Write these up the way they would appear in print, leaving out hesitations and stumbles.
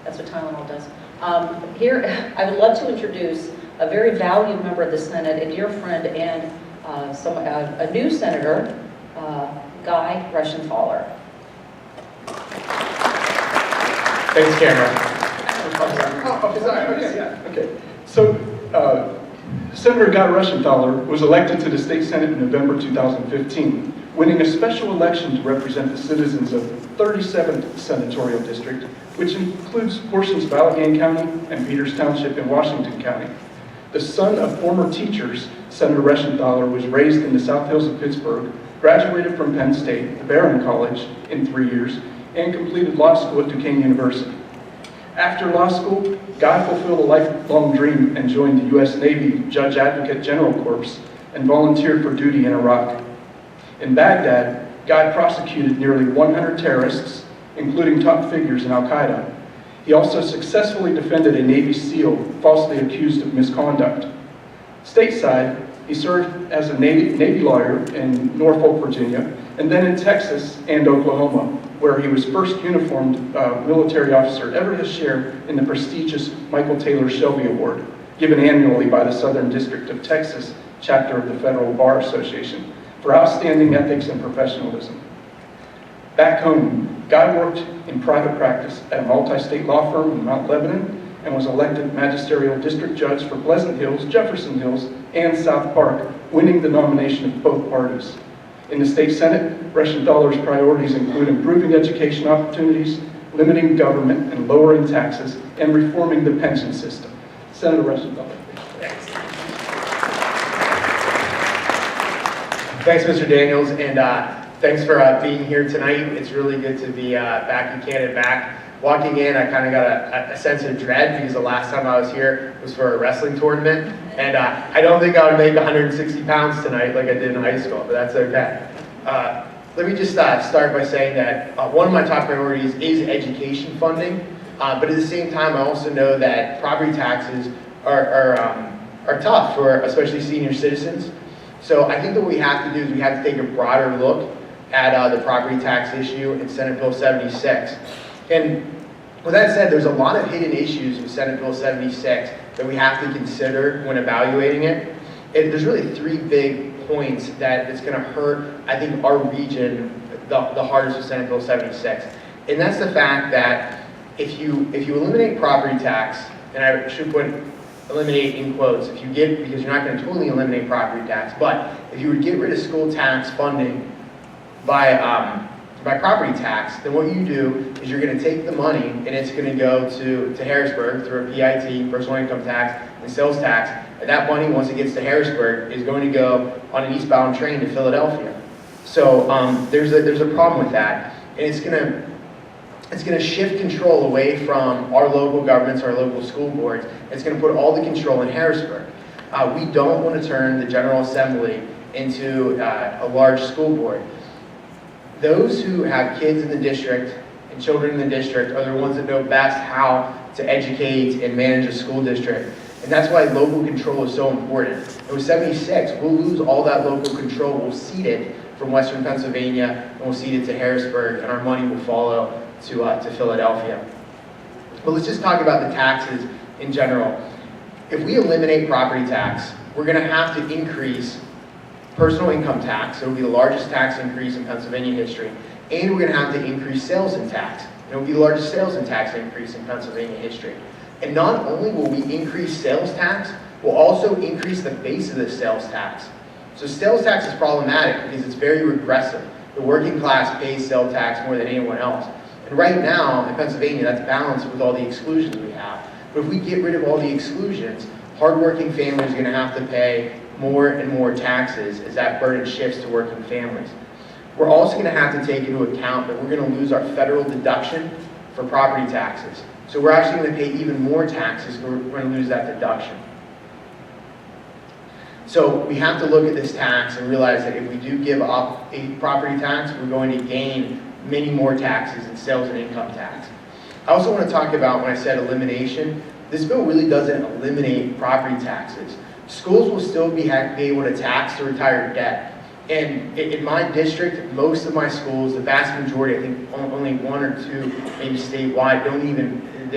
That's what Tylenol does. Here, I would love to introduce a very valued member of the Senate, a dear friend, and a new senator, Guy Reschenthaler. Thanks, Cameron. Okay. So, Senator Guy Reschenthaler was elected to the state Senate in November 2015, winning a special election to represent the citizens of the 37th Senatorial District, which includes portions of Allegheny County and Peters Township in Washington County. The son of former teachers, Senator Reschenthaler was raised in the South Hills of Pittsburgh, graduated from Penn State, the Barron College, in 3 years, and completed law school at Duquesne University. After law school, Guy fulfilled a lifelong dream and joined the U.S. Navy Judge Advocate General Corps and volunteered for duty in Iraq. In Baghdad, Guy prosecuted nearly 100 terrorists, including top figures in Al-Qaeda. He also successfully defended a Navy SEAL falsely accused of misconduct. Stateside, he served as a Navy lawyer in Norfolk, Virginia, and then in Texas and Oklahoma, where he was first uniformed military officer ever to share in the prestigious Michael Taylor Shelby Award, given annually by the Southern District of Texas chapter of the Federal Bar Association, for outstanding ethics and professionalism. Back home, Guy worked in private practice at a multi-state law firm in Mount Lebanon and was elected magisterial district judge for Pleasant Hills, Jefferson Hills, and South Park, winning the nomination of both parties. In the state Senate, Reschenthaler's priorities include improving education opportunities, limiting government and lowering taxes, and reforming the pension system. Senator Reschenthaler. Thanks, Mr. Daniels, and thanks for being here tonight. It's really good to be back in Canada. Walking in, I kind of got a sense of dread because the last time I was here was for a wrestling tournament, and I don't think I would make 160 pounds tonight like I did in high school, but that's okay. Let me just start by saying that one of my top priorities is education funding, but at the same time, I also know that property taxes are tough for especially senior citizens. So I think that what we have to do is we have to take a broader look at the property tax issue in Senate Bill 76. And with that said, there's a lot of hidden issues with Senate Bill 76 that we have to consider when evaluating it. There's really three big points that it's going to hurt, I think, our region the hardest with Senate Bill 76. And that's the fact that if you eliminate property tax, and I should put eliminate in quotes, if you get, because you're not going to totally eliminate property tax, but if you would get rid of school tax funding by property tax, then what you do is you're going to take the money and it's going to go to Harrisburg through a PIT, personal income tax, and sales tax. And that money, once it gets to Harrisburg, is going to go on an eastbound train to Philadelphia. So there's a problem with that, and it's going to shift control away from our local governments, our local school boards. It's going to put all the control in Harrisburg. We don't want to turn the General Assembly into a large school board. Those who have kids in the district and children in the district are the ones that know best how to educate and manage a school district. And that's why local control is so important. And with 76, we'll lose all that local control. We'll cede it from Western Pennsylvania, and we'll cede it to Harrisburg, and our money will follow to Philadelphia. But let's just talk about the taxes in general. If we eliminate property tax, we're going to have to increase personal income tax. It will be the largest tax increase in Pennsylvania history. And we're going to have to increase sales and tax. It will be the largest sales and tax increase in Pennsylvania history. And not only will we increase sales tax, we'll also increase the base of the sales tax. So sales tax is problematic because it's very regressive. The working class pays sales tax more than anyone else. And right now, in Pennsylvania, that's balanced with all the exclusions we have. But if we get rid of all the exclusions, hardworking families are going to have to pay more and more taxes as that burden shifts to working families. We're also going to have to take into account that we're going to lose our federal deduction for property taxes. So we're actually going to pay even more taxes, we're going to lose that deduction. So we have to look at this tax and realize that if we do give up a property tax, we're going to gain many more taxes in sales and income tax. I also want to talk about, when I said elimination, this bill really doesn't eliminate property taxes. Schools will still be able to tax the retired debt. And in my district, most of my schools, the vast majority, I think only one or two, maybe statewide,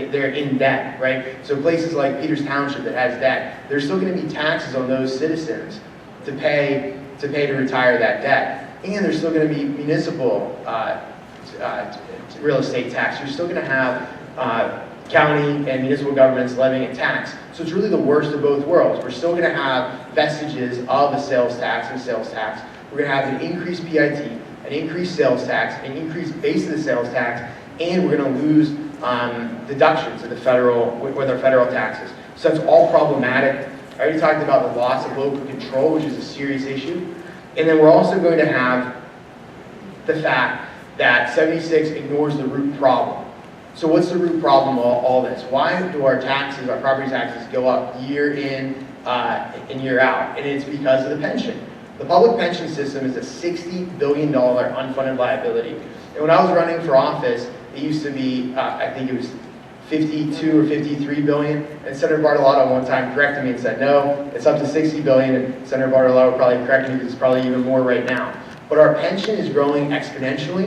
they're in debt, right? So places like Peters Township that has debt, there's still going to be taxes on those citizens to pay to retire that debt. And there's still going to be municipal real estate tax. You're still going to have county and municipal governments levying a tax. So it's really the worst of both worlds. We're still going to have vestiges of a sales tax and sales tax. We're going to have an increased PIT, an increased sales tax, an increased base of the sales tax, and we're going to lose deductions of the federal, with our federal taxes. So that's all problematic. I already talked about the loss of local control, which is a serious issue. And then we're also going to have the fact that 76 ignores the root problem. So what's the root problem of all this? Why do our taxes, our property taxes, go up year in and year out? And it's because of the pension. The public pension system is a $60 billion unfunded liability. And when I was running for office, it used to be, I think it was 52 or 53 billion. And Senator Bartolotto one time corrected me and said, no, it's up to 60 billion. And Senator Bartolotto probably corrected me because it's probably even more right now. But our pension is growing exponentially.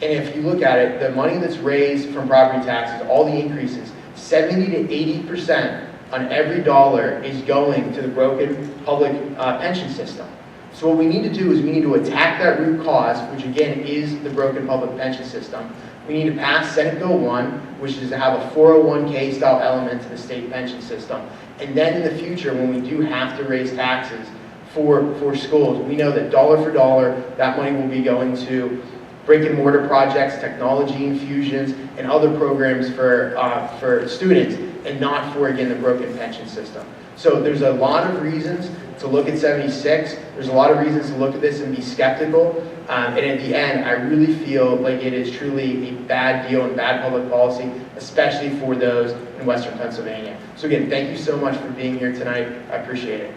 And if you look at it, the money that's raised from property taxes, all the increases, 70 to 80% on every dollar is going to the broken public pension system. So what we need to do is we need to attack that root cause, which again is the broken public pension system. We need to pass Senate Bill 1, which is to have a 401k style element to the state pension system. And then in the future, when we do have to raise taxes for schools, we know that dollar for dollar, that money will be going to brick and mortar projects, technology infusions, and other programs for students, and not for, again, the broken pension system. So there's a lot of reasons to look at 76. There's a lot of reasons to look at this and be skeptical. And at the end, I really feel like it is truly a bad deal and bad public policy, especially for those in Western Pennsylvania. So again, thank you so much for being here tonight. I appreciate it.